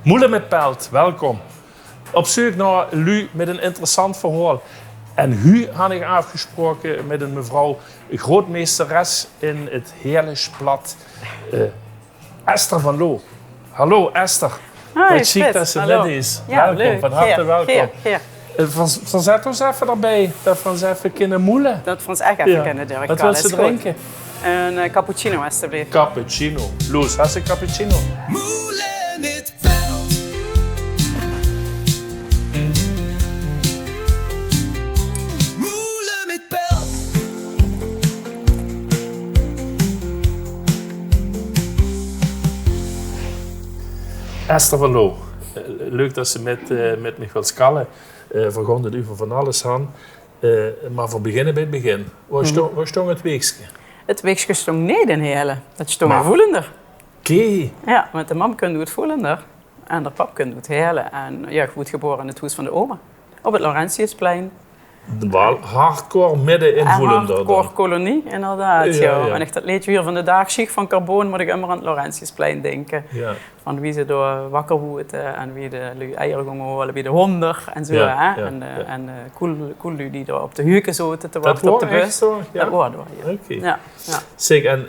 Moelen met Pelt, welkom. Op zoek naar Lu met een interessant verhaal. En u had ik afgesproken met een mevrouw, grootmeesteres in het Heerlijksplat, Esther van Loo. Hallo Esther. Wat ziek dat ze net is. Ja, welkom, leuk. van harte welkom. Geer. Verzet ons even erbij, dat we ons even kunnen moelen. Dat we ons echt even kunnen durken. Wat wil ze drinken? Een cappuccino alsjeblieft. Cappuccino. Loes, has een cappuccino? Moelen met Pelt. Moelen met Pelt. Esther van Loo. Leuk dat ze met me wil skallen. We gaan het over van alles aan. Maar voor beginnen bij het begin. Waar stond het weekje? Het weekje stond niet in hele. Het stond Maar- voelender. Oké. Ja, want de mam kon het voelender. En de pap kon het hele. En ja, goed geboren in het huis van de oma. Op het Laurentiusplein. Wel hardcore midden in Voelender Hardcore dan. kolonie, inderdaad. Ja, Ja. ja. En echt dat liedje weer van de dagschicht van Carbon moet ik immer aan het Laurentiusplein denken. Ja. Van wie ze door wakker woeten en wie de lui eieren gingen halen, wie de honder en zo. Ja, Hè? ja, En koelu die er op de huiken zaten te Dat wachten op de was echt bus. zo? Ja. Dat was door, ja. Oké. Ja, ja. Zeg, en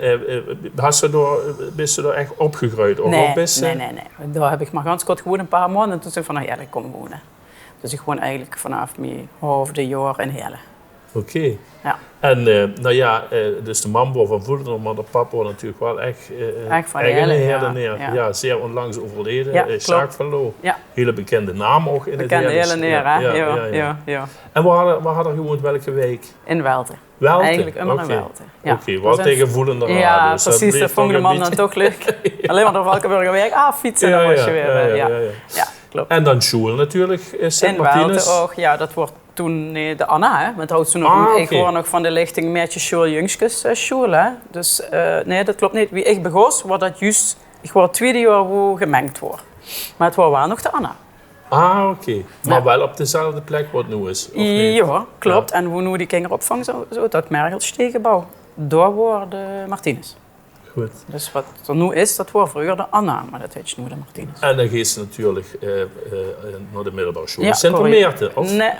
bist je er echt opgegroeid? Of Nee, ook best, nee. Daar heb ik maar ganz kort gewoon een paar maanden en toen zei ik van, nou ja, daar kom ik wonen. Dus ik woon eigenlijk vanaf mijn halfde jaar in Heerlen. Oké. Ja. En dus de man van Voelender, maar de papa natuurlijk wel echt van een Heerlen, Heerlenaar. ja. Ja, zeer onlangs overleden. Ja, Jacques klopt. van Loo. Ja. Hele bekende naam ook in Bekende het Heerlijks. Heerlenaar, hè? Ja. En waar hadden je gewoond welke week? In Welte. Welte? Eigenlijk immer in Oké. Welte. Ja. Oké, wat Dus tegen Voelender aan. Ja, Dus precies. bleef Dat vond de toch man een dan beetje- toch leuk. Alleen maar door Valkenburgerweg. Fietsen, dan was je weer. Ja, klopt. En dan Sjoel natuurlijk, In Sint-Martinus. Welte ook. Ja, dat wordt toen de Anna, hè. Want houdt ze nog, ik hoor nog van de lichting Meertje Sjoel Jungskes Sjoel, hè. Dus nee, dat klopt niet. Wie ik begoos, was dat juist, ik word het tweede jaar hoe gemengd wordt. Maar het was wel nog de Anna. Ah, oké. Maar wel op dezelfde plek wat het nu is, of niet? Ja, klopt. En hoe nu die kinderopvang zo dat Mergelstegenbouw. Daar wordt de Martinez. Goed. Dus wat er nu is, dat wordt vroeger de Anna, maar dat heet nu de Martinez. En dan gaat ze natuurlijk naar de middelbare school. Ja, Sint-Meerten, of? Nee,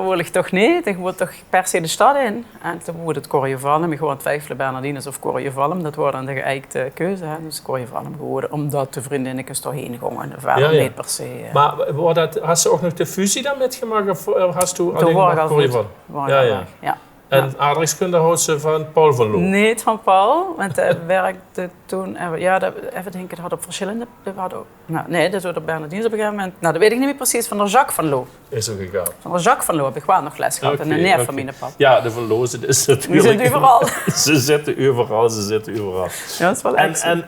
wil ik toch niet. Ik moet toch per se de stad in. En toen moet het Corrievalum. Ik gewoon twijfelen Bernardines of Corrievalum. Dat wordt dan de geëikte keuze. Hè. Dus Corrievalum geworden, omdat de vriendinnetjes doorheen gingen. Verder Ja. niet per se. Maar had ze ook nog de fusie dan metgemaakt? Of hast du Toen alleen was ik maar al Corrie goed. van? Waar Ja, ik al ja. weg. Ja. En aardrijkskunde houdt ze van Paul van Loo? Niet van Paul, want hij werkte toen... Ja, even denken, dat had op verschillende... Nee, dat was op Bernardines op een gegeven moment. Nou, dat weet ik niet meer precies. Van de Jacques van Loo. Is ook gegaan. Van de Jacques van Loo heb ik wel nog les gehad. En een neef van mijn pap. Ja, de Van Loo zitten Die zit overal. Ze zitten overal. Ja, dat is wel echt zo. En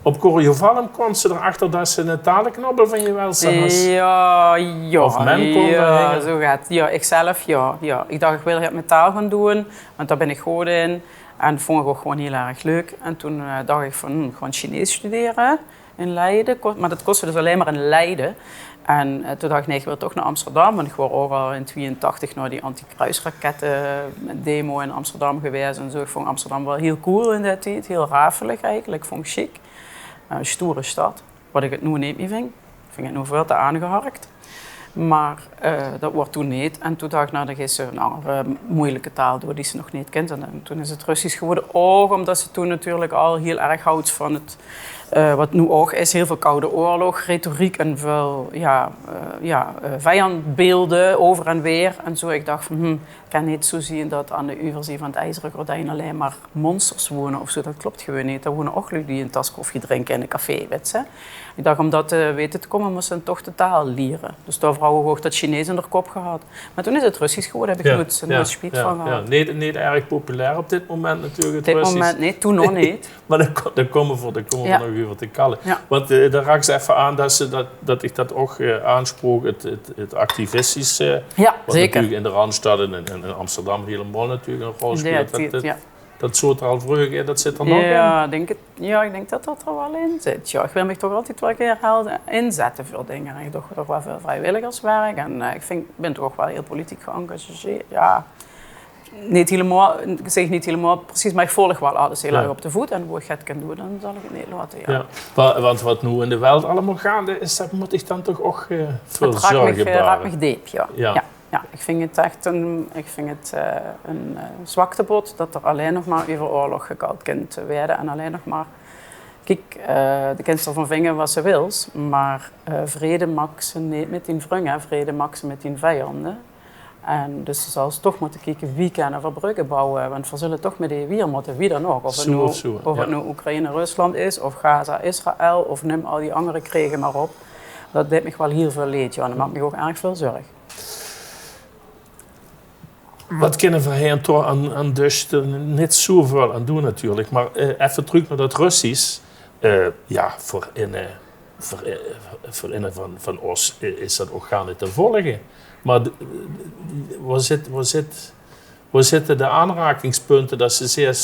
op Corrievalum kwam ze erachter dat ze een talenknobbel van je wel was. Ja, Of men kon ja, daarheen. zo gaat het. Ja, ikzelf, ja. Ik dacht, ik wil het met taal gaan doen, want daar ben ik goed in. En dat vond ik ook gewoon heel erg leuk. En toen dacht ik van, ik ga Chinees studeren in Leiden. Maar dat kostte dus alleen maar in Leiden. En toen dacht ik, nee, ik wil toch naar Amsterdam. Want ik was ook al in 82 naar die anti-kruisraketten demo in Amsterdam geweest. En zo. Ik vond Amsterdam wel heel cool in die tijd. Heel rafelig eigenlijk. Ik vond het chic. Een stoere stad. Wat ik het nu niet meer vind. Ik vind het nu veel te aangeharkt. Maar dat wordt toen niet. En toen dacht ik, nou, dan is ze een andere moeilijke taal door die ze nog niet kent. En toen is het Russisch geworden. Ook omdat ze toen natuurlijk al heel erg houdt van het... wat nu ook is, heel veel Koude Oorlog, retoriek en veel vijandbeelden over en weer. En zo, ik dacht van, ik kan niet zo zien dat aan de overzee van het IJzeren Gordijn alleen maar monsters wonen of zo. Dat klopt gewoon niet. Er wonen ook lui die een tas koffie drinken in een café, weet je. Ik dacht, om dat te weten te komen, moesten ze toch de taal leren. Dus daar vrouwen ook dat Chinees in de kop gehad. Maar toen is het Russisch geworden, heb ik nooit spijt van gehad. Ja. Niet erg populair op dit moment natuurlijk, het Op dit Russisch. moment niet, toen nog niet. Maar daar komen we nog over te kallen. Ja. Want daar raak ze even aan dat ik dat ook aansprook, het activistische. Ja, wat zeker. natuurlijk in de Randstad en in Amsterdam helemaal natuurlijk een rol speelt. Dat soort al vroeger, dat zit er nog in. Ik denk dat dat er wel in zit. Ja, ik wil me toch altijd wel een keer inzetten voor dingen. Ik doe toch wel veel vrijwilligerswerk en ik ben toch wel heel politiek geëngageerd. Ja, niet helemaal precies, maar ik volg wel alles heel erg op de voet. En hoe ik het kan doen, dan zal ik het niet laten. Ja. Ja. Want wat nu in de wereld allemaal gaande is, dat moet ik dan toch ook veel Het zorgen raakt me diep, ja. Ja. Ja, ik vind het echt een zwaktebod dat er alleen nog maar over oorlog gekald kan worden. En alleen nog maar, kijk, de kind ervan vingen wat ze wil, maar vrede mag ze niet met die vrienden, vrede mag ze met die vijanden. En dus ze zal toch moeten kijken wie kan er bruggen bouwen, want we zullen toch met die weer moeten, wie dan ook. Of het nu Oekraïne, Rusland is, of Gaza, Israël, of neem al die andere krigen maar op. Dat deed me wel heel veel leed, ja, en dat maakt me ook erg veel zorg. Wat kunnen we hier toch aan dus er niet zoveel aan doen natuurlijk, maar even terug naar dat Russisch. Voor een van ons is dat ook gar niet te volgen. Maar waar zitten de aanrakingspunten dat ze zeer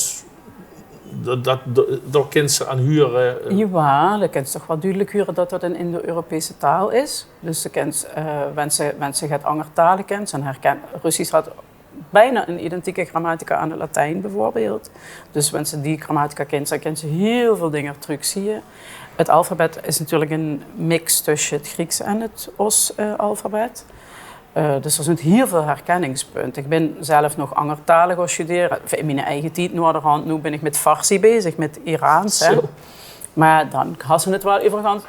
door kinderen aan huren? Ja, dan kan je toch wel duidelijk huren dat dat een Indo-Europese taal is. Dus ze kent, mensen het andere talen kent, en Russisch had bijna een identieke grammatica aan de Latijn bijvoorbeeld. Dus als ze die grammatica kent, dan kent ze heel veel dingen terug zien. Het alfabet is natuurlijk een mix tussen het Grieks en het Os-alfabet. Dus er zijn heel veel herkenningspunten. Ik ben zelf nog andere talen gaan studeren. In mijn eigen tijd, nu ben ik met Farsi bezig, met Iraans. Hè. Maar dan gaan ze het wel overgaan.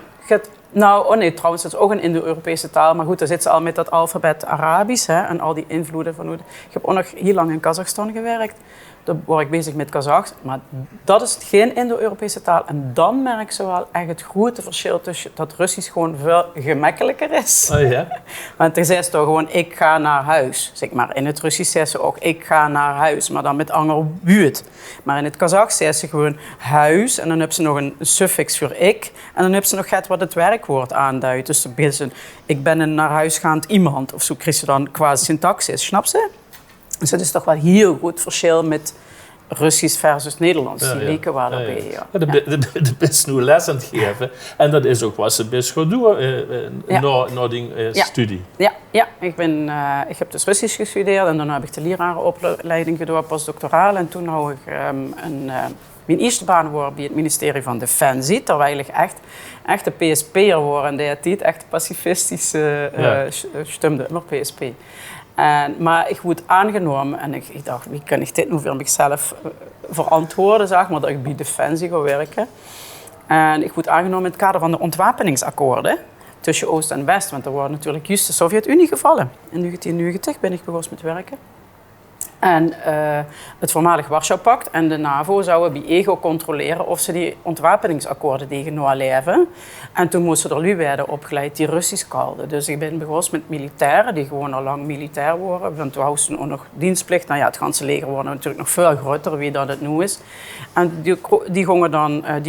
Trouwens, het is ook een Indo-Europese taal. Maar goed, daar zit ze al met dat alfabet Arabisch, hè, en al die invloeden van. Ik heb ook nog heel lang in Kazachstan gewerkt. Daar word ik bezig met Kazachs. Maar dat is geen Indo-Europese taal. En dan merk ze wel echt het grote verschil tussen dat Russisch gewoon veel gemakkelijker is. Oh ja? Want er zei ze toch gewoon, ik ga naar huis. Zeg maar, in het Russisch zei ze ook, ik ga naar huis. Maar dan met andere buurt. Maar in het Kazachs zei ze gewoon huis. En dan hebben ze nog een suffix voor ik. En dan hebben ze nog het wat het werkwoord aanduidt. Dus ik ben een naar huis gaand iemand. Of zo krijg je dan qua syntaxis. Snap ze? Dus het is toch wel een heel goed verschil met Russisch versus Nederlands. Die leken wel erbij. Ja. De best nu les aan het geven. En dat is ook wat ze best goed doen na die studie. Ja. Ik heb dus Russisch gestudeerd en dan heb ik de lerarenopleiding gedaan, postdoctoraal. En toen hou ik mijn eerste baan worden bij het ministerie van Defensie. Terwijl ik echt een PSP'er word en die tijd echt pacifistische stemde, maar PSP. Maar ik word aangenomen en ik dacht, wie kan ik dit nu voor mezelf verantwoorden, zeg maar, dat ik bij Defensie ga werken. En ik word aangenomen in het kader van de ontwapeningsakkoorden tussen Oost en West, want er wordt natuurlijk juist de Sovjet-Unie gevallen. In 1990 ben ik begonnen met werken. En het voormalig Warschau-pact en de NAVO zouden bij EGO controleren of ze die ontwapeningsakkoorden tegen naleven. En toen moesten er lui werden opgeleid die Russisch kalden. Dus ik ben begonnen met militairen die gewoon al lang militair worden. Want we hadden ook nog dienstplicht. Nou ja, het ganse leger wordt natuurlijk nog veel groter wie dat het nu is. En die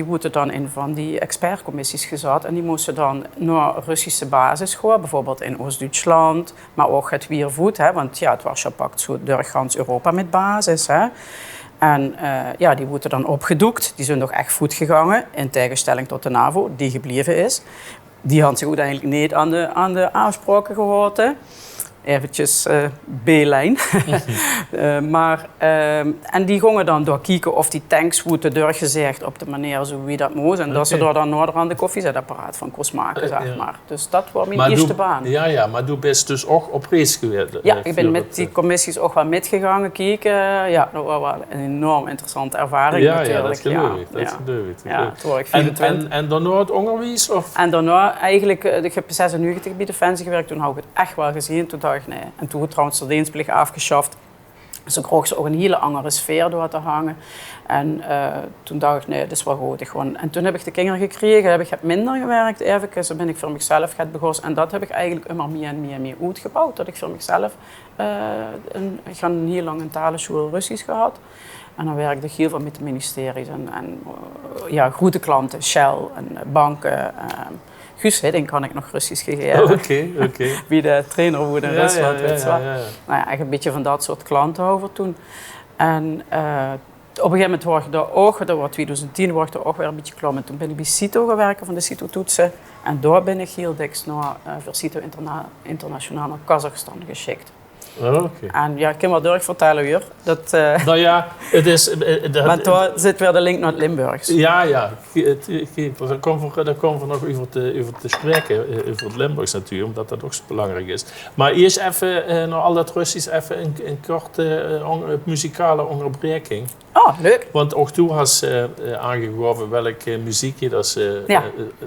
worden dan in van die expertcommissies gezet. En die moesten dan naar Russische basis gaan. Bijvoorbeeld in Oost-Duitsland, maar ook het Weervoet. Hè, want ja, het Warschau-pact zo door gans Europa met basis. Hè. En die worden dan opgedoekt. Die zijn nog echt goed gegaan, in tegenstelling tot de NAVO, die gebleven is. Die had zich uiteindelijk niet aan de afspraken gehouden. Eventjes B-lijn. En die gingen dan doorkijken of die tanks worden doorgezegd op de manier zo wie dat moest. En dat ze daar dan noord aan de koffiezetapparaat van kost maken, zeg maar. Dus dat was mijn eerste baan. Ja, maar du bent dus ook op reis geweest. Ja, ik ben met die commissies ook wel metgegaan, kijken. Ja, dat was wel een enorm interessante ervaring natuurlijk. Ja, dat geloof ik. Ja, toen was ik 24. En daarna het onderwijs? Of? En daarna eigenlijk, ik heb 96 bij Defensie gewerkt, toen had ik het echt wel gezien. Toen dacht ik, nee. En toen werd trouwens de dienstplicht afgeschaft. Dus toen kreeg ze ook een hele andere sfeer door te hangen. En toen dacht ik, nee, dat is wel goed. En toen heb ik de kinderen gekregen, heb ik minder gewerkt. Even, dan ben ik voor mezelf begonnen. En dat heb ik eigenlijk immer meer en meer uitgebouwd. Dat ik voor mezelf, ik heb een heel lang een talenschool Russisch gehad. En dan werkte ik heel veel met de ministeries en grote klanten, Shell en banken. Guus Hiddink kan ik nog Russisch gegeven. Oké. Wie de trainer wordt in Rusland. Ja. Nou ja, echt een beetje van dat soort klanten over toen. En op een gegeven moment word ik daar ook, dat was 2010, word ik daar ook weer een beetje klommen. Toen ben ik bij CITO gaan werken van de CITO-toetsen. En daar ben ik heel dikwijls voor CITO Internationaal naar Kazachstan geschikt. Oké. En ja, ik kan wel durf vertellen weer. Dat, Nou ja, het is... maar daar zit weer de link naar het Limburgs. Ja. Daar komen we nog over te spreken, over het Limburgs natuurlijk, omdat dat ook zo belangrijk is. Maar eerst even, naar al dat Russisch, even een korte muzikale onderbreking. Oh, leuk. Want ook toen has aangegeven welke muziek je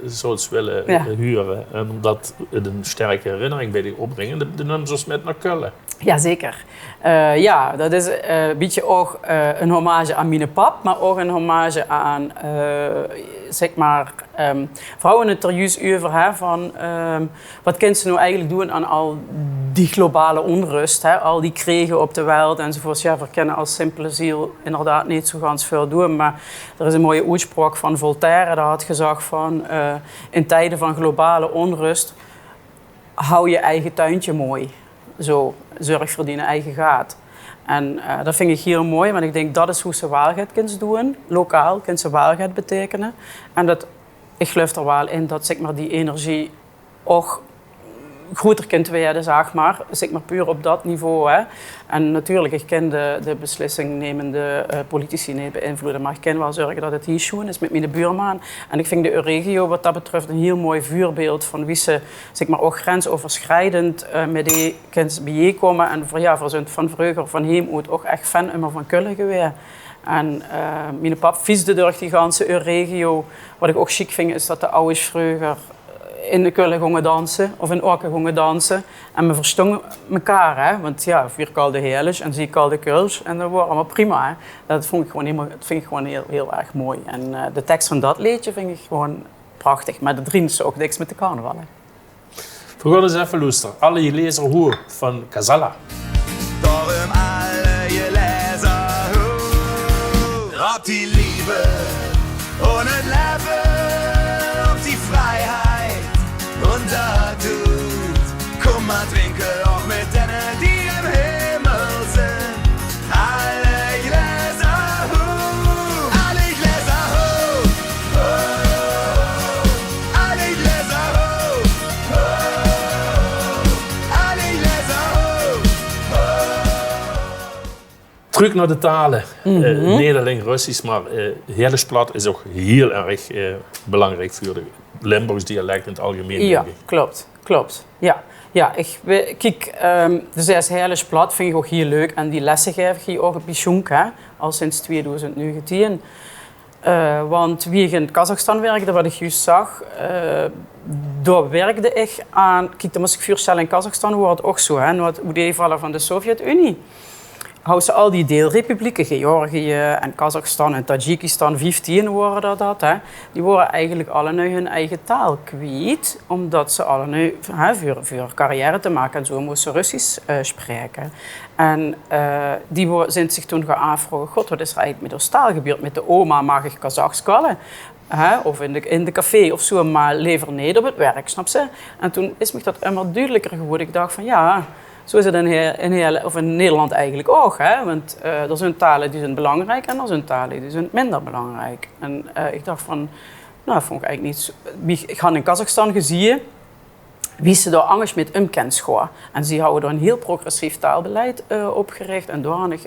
zou willen huren. En omdat het een sterke herinnering bij die opbrengen, de nummers met naar Keulen. Jazeker. Ja, dat is een beetje ook een hommage aan mijn pap, maar ook een hommage aan, zeg maar, vrouwen het er juist over, hè, van wat kunnen ze nou eigenlijk doen aan al die globale onrust, hè, al die krigen op de wereld enzovoort. Ja, we kennen als simpele ziel inderdaad niet zo ganz veel doen, maar er is een mooie uitspraak van Voltaire, dat had gezegd van in tijden van globale onrust, hou je eigen tuintje mooi. Zo, zorg voor die eigen gaat. En dat vind ik hier mooi, want ik denk dat is hoe ze waarheid kunnen doen. Lokaal kunnen ze waarheid betekenen. En dat, ik geloof er wel in dat zeg maar, die energie ook groter kunt worden, zeg maar puur op dat niveau. Hè. En natuurlijk, ik ken de beslissingnemende politici niet beïnvloeden, maar ik kan wel zorgen dat het hier schoon is met mijn buurman. En ik vind de Euregio wat dat betreft een heel mooi voorbeeld van wie ze zeg maar, ook grensoverschrijdend met die kind bijeenkomen. En voor zijn van vroeger, van hem ook echt fan immer van Keulen geweest. En mijn pap viesde door die ganse Euregio. Wat ik ook chic vind, is dat de ouders vroeger in de Keulen gingen dansen, of in Orken gingen dansen. En we verstonden elkaar, hè. Want ja, vier kalde Heerlijk en zie kalde Keuls. En dat was allemaal prima, hè. Dat vind ik gewoon heel, heel erg mooi. En de tekst van dat liedje vind ik gewoon prachtig. Maar de drie is ook niks met de carnaval, hè. We gaan eens even luisteren. Alle je lezer hoe van Casalla. Darum alle je lezer hoe. Op die Liebe und het Leben, op die Freiheit. Und da tut, komm mal trinke auch mit denen, die im Himmel sind. Alle Gläser hoch, alle Gläser hoch, oh, alle Gläser hoch, oh, alle Gläser hoch, oh. Terug naar de talen. Nederlands, Russisch, maar Heerlijksplat is ook heel erg belangrijk voor de Limburgs dialect in het algemeen. Ja, klopt. Ja, kijk, dus als Heerlijksplat vind ik ook heel leuk. En die lessen geef ik hier ook op Bichonk, hè, al sinds 2019. Want wie ik in Kazachstan werkte, wat ik juist zag, daar werkde ik aan... Kijk, dan moest ik voorstellen, in Kazachstan wordt het ook zo, hè, na het uitvallen van de Sovjet-Unie. Houden ze al die deelrepublieken, Georgië en Kazachstan en Tajikistan, 15 waren dat, hè, die worden eigenlijk alle nu hun eigen taal kwijt, omdat ze alle nu voor carrière te maken en zo moesten Russisch spreken. En die zijn zich toen gaan afvragen, god, wat is er eigenlijk met ons taal gebeurd? Met de oma mag ik Kazachs kallen. Of in de café of zo, maar lever niet op het werk, snap je? En toen is me dat immer duidelijker geworden. Ik dacht van ja... Zo is het in Nederland eigenlijk ook. Hè? Want er zijn talen die zijn belangrijk en er zijn talen die zijn minder belangrijk. En ik dacht van, nou, dat vond ik eigenlijk niet... Ik had in Kazachstan gezien wie ze daar anders met omkent. En ze houden daar een heel progressief taalbeleid opgericht en doorganig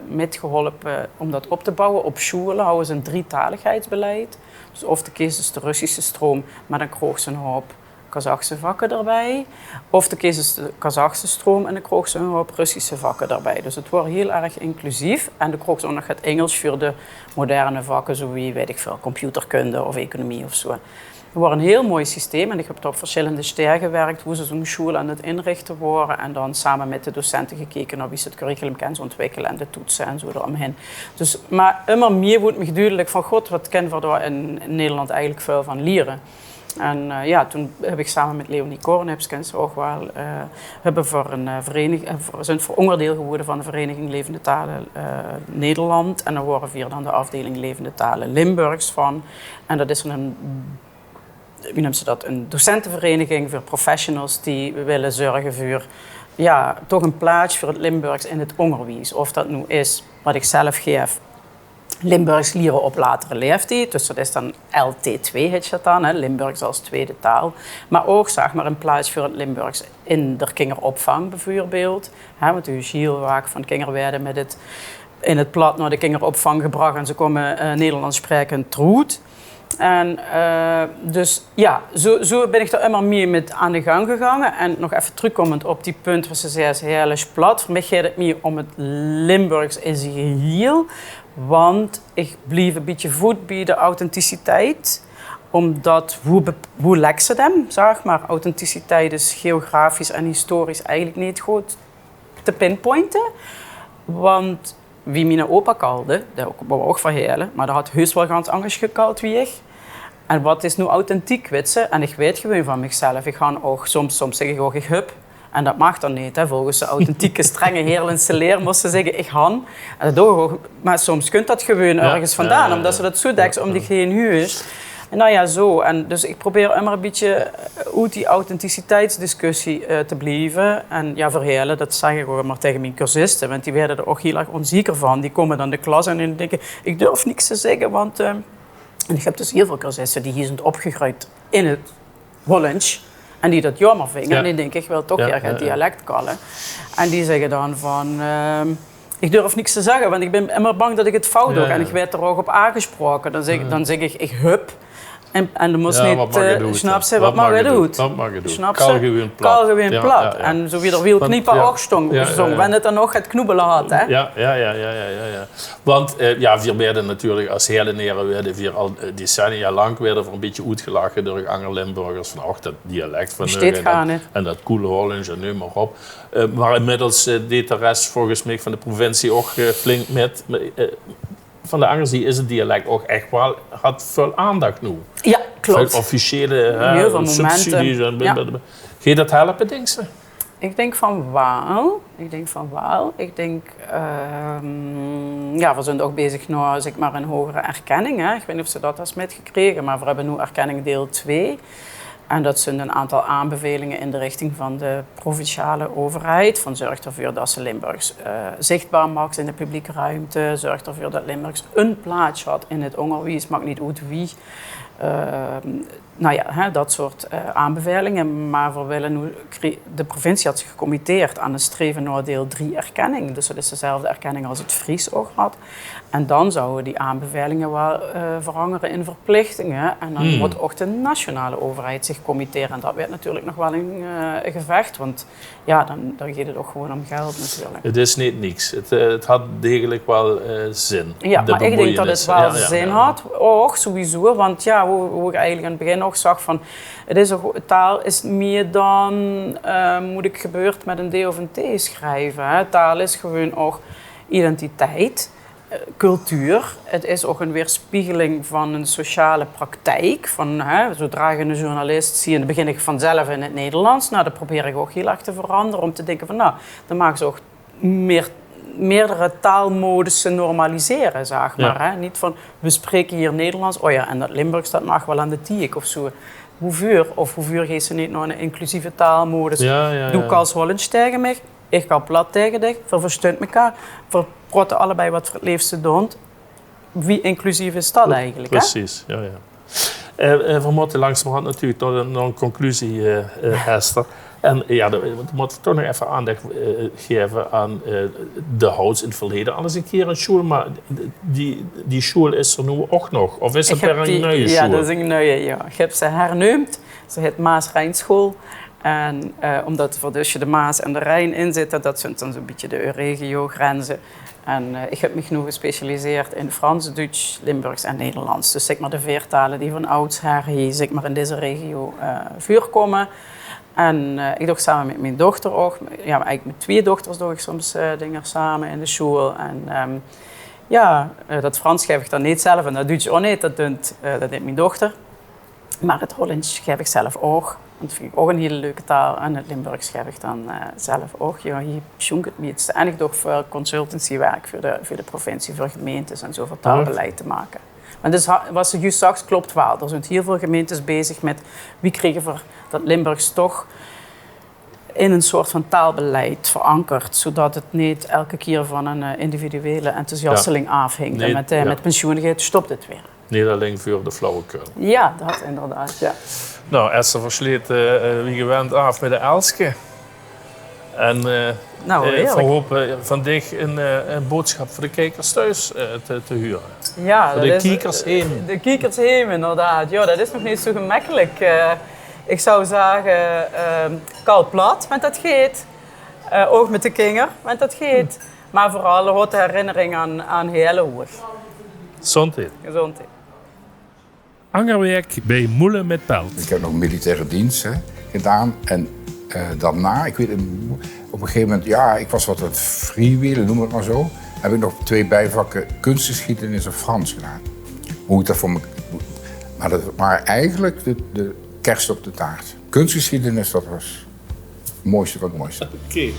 metgeholpen om dat op te bouwen. Op scholen houden ze een drietaligheidsbeleid. Dus of de kies is de Russische stroom, maar dan kroeg ze een hoop Kazachse vakken erbij. Of de kies is de Kazachse stroom en dan kroeg ze een hoop Russische vakken erbij. Dus het wordt heel erg inclusief. En dan kroeg ze ook nog het Engels voor de moderne vakken, zoals weet ik veel, computerkunde of economie of zo. Het wordt een heel mooi systeem en ik heb op verschillende sterren gewerkt, hoe ze zo'n school aan het inrichten worden en dan samen met de docenten gekeken naar wie ze het curriculum kunnen ontwikkelen en de toetsen en zo eromheen. Dus, maar immer meer wordt me duidelijk van god, wat kennen we daar in Nederland eigenlijk veel van leren. En toen heb ik samen met Leonie Korneps, ken ze ook wel, hebben voor een zijn voor onderdeel geworden van de Vereniging Levende Talen Nederland. En daar worden we dan de afdeling Levende Talen Limburgs van. En dat is een docentenvereniging voor professionals die willen zorgen voor toch een plaats voor het Limburgs in het onderwijs. Of dat nu is wat ik zelf geef Limburgs leren op latere leeftijd. Dus dat is dan LT2 heet je dat dan, hè? Limburgs als tweede taal. Maar ook zeg maar in plaats voor het Limburgs in de kinderopvang bijvoorbeeld. Hè? Want u ziet heel vaak van kinderen werden in het plat naar de kinderopvang gebracht en ze komen Nederlands spreken troet. En dus ja, zo ben ik er immer meer met aan de gang gegaan. En nog even terugkomend op die punt waar ze zei, heel erg plat. Voor mij gaat het meer om het Limburgs in zijn geheel. Want ik bleef een beetje voet bij de authenticiteit. Omdat, hoe lek ze hem, zeg maar. Authenticiteit is geografisch en historisch eigenlijk niet goed te pinpointen. Want wie mijn opa kalde, dat wou ook verhalen, maar dat had heus wel ganz anders gekald wie ik. En wat is nu authentiek, weet ze? En ik weet gewoon van mezelf. Ik ga ook soms zeg ik ook ik heb. En dat mag dan niet, hè. Volgens de authentieke, strenge Heerlandse leer moest ze zeggen, ik han. En dat doe ik ook. Maar soms kunt dat gewoon ergens vandaan, omdat ze dat zo dekt om die geen huis. En nou ja, zo. En dus ik probeer immer een beetje uit die authenticiteitsdiscussie te blijven. En ja, verhalen, dat zeg ik ook maar tegen mijn cursisten, want die werden er ook heel erg onzeker van. Die komen dan de klas en die denken, ik durf niks te zeggen, want... En ik heb dus heel veel cursisten die hier zijn opgegroeid in het Hollands. En die dat jammer vinden. En die denken, ik wil toch het dialect kallen. En die zeggen dan van... ik durf niks te zeggen, want ik ben immer bang dat ik het fout doe. En ik werd er ook op aangesproken. Dan zeg ik, ik hup. En dan moest niet... Snap ze, wat mag je doen? Wat mag je doen? Snap Kal gewoon plat. Kal gewoon plat. En zo wie er wil kniepen ook stong. Wanneer het dan nog het knoebelen had, hè? Ja. Want we werden natuurlijk als hele neren werden we al decennia lang werden we een beetje uitgelachen door andere Limburgers van dat dialect van en dat coole Hollands en nu maar op. Maar inmiddels deed de rest volgens mij van de provincie ook flink met. Van de Angerzee is het dialect ook echt wel, had veel aandacht nu. Ja, klopt. Veel officiële subsidies. Ga je dat helpen, denk je? Ik denk van wel. We zijn ook bezig naar zeg maar, een hogere erkenning. Hè. Ik weet niet of ze dat als metgekregen, maar we hebben nu erkenning deel 2. En dat zijn een aantal aanbevelingen in de richting van de provinciale overheid. Van zorg ervoor dat ze Limburgs zichtbaar maakt in de publieke ruimte. Zorg ervoor dat Limburgs een plaats had in het onderwijs. Maakt niet uit wie. Dat soort aanbevelingen. Maar we willen nu, de provincie had zich gecommitteerd aan een streven naar deel 3 erkenning. Dus dat is dezelfde erkenning als het Fries ook had. En dan zouden die aanbevelingen wel veranderen in verplichtingen. En dan moet ook de nationale overheid zich committeren. En dat werd natuurlijk nog wel een gevecht. Want ja, dan gaat het ook gewoon om geld natuurlijk. Het is niet niks. Het had degelijk wel zin. Ja, maar ik denk dat het wel zin had. Ook sowieso. Want ja, hoe ik eigenlijk aan het begin ook zag van... taal is meer dan moet ik gebeurd met een D of een T schrijven. Hè. Taal is gewoon ook identiteit. Cultuur. Het is ook een weerspiegeling van een sociale praktijk. Zodra je een journalist ziet, dan begin ik vanzelf in het Nederlands. Nou, dat probeer ik ook heel erg te veranderen. Om te denken van, nou, dan maken ze ook meerdere taalmodussen normaliseren, zeg maar. Hè? Niet van, we spreken hier Nederlands. Oh ja, en dat Limburgs, dat mag wel aan de tiek of zo. Hoeveel geeft ze niet naar een inclusieve taalmodus? Doe ik als Hollands tegen mij. Ik ga plat tegen dich, we verstaan elkaar, we praten allebei wat het liefste doen. Wie inclusief is dat eigenlijk? Precies, hè? We moeten langzamerhand natuurlijk naar een conclusie, Hester. En ja, we moeten toch nog even aandacht geven aan de houds in het verleden. Alles een keer een school, maar die school is er nu ook nog. Of is het weer een nieuwe school? Ja, dat is een nieuwe, ja. Ik heb ze hernoemd. Ze heet Maas-Rijnschool. En omdat er dus de Maas en de Rijn in zitten, dat zijn dan zo'n beetje de regio-grenzen. En ik heb me nu gespecialiseerd in Frans, Duits, Limburgs en Nederlands. Dus zeg maar de veertalen die van oudsher hier zeg maar in deze regio voorkomen. En ik doe samen met mijn dochter ook. Ja, eigenlijk met 2 dochters doe ik soms dingen samen in de school. En dat Frans schrijf ik dan niet zelf en dat Duits ook niet. Dat doet mijn dochter. Maar het Hollands schrijf ik zelf ook. Dat vind ik ook een hele leuke taal. En het Limburgs schrijf ik dan zelf ook. Ja, hier zoek ik het meeste. En ik doe voor consultancywerk voor de provincie, voor gemeentes en zo, voor taalbeleid te maken. Maar dus, wat je juist zag, klopt wel. Er zijn heel veel gemeentes bezig met wie kregen voor dat Limburgs toch in een soort van taalbeleid verankerd, zodat het niet elke keer van een individuele enthousiasteling afhing. Nee, En met pensioenigheid stopt het weer. Niet alleen voor de flauwekul. Ja, dat inderdaad, ja. Nou, Esther versleet wie gewend af met de Elske. En heerlijk. we hopen vandaag een boodschap voor de kijkers thuis te huren. Ja, Voor de kiekers heen. De kiekers heen, inderdaad. Ja, dat is nog niet zo gemakkelijk. Ik zou zeggen, koud plat, want dat geeft. Ook met de kinger, want dat geeft. Maar vooral een grote herinnering aan hele hoog. Gezondheid. Gezondheid. Angerwerk bij Moelen met Pelt. Ik heb nog militaire dienst gedaan en daarna, ik weet op een gegeven moment, ja, ik was wat het freewheelen, noem het maar zo. Heb ik nog 2 bijvakken kunstgeschiedenis en Frans gedaan. Hoe ik dat voor me. Maar dat waren eigenlijk de kerst op de taart. Kunstgeschiedenis, dat was het mooiste van het mooiste. Oké.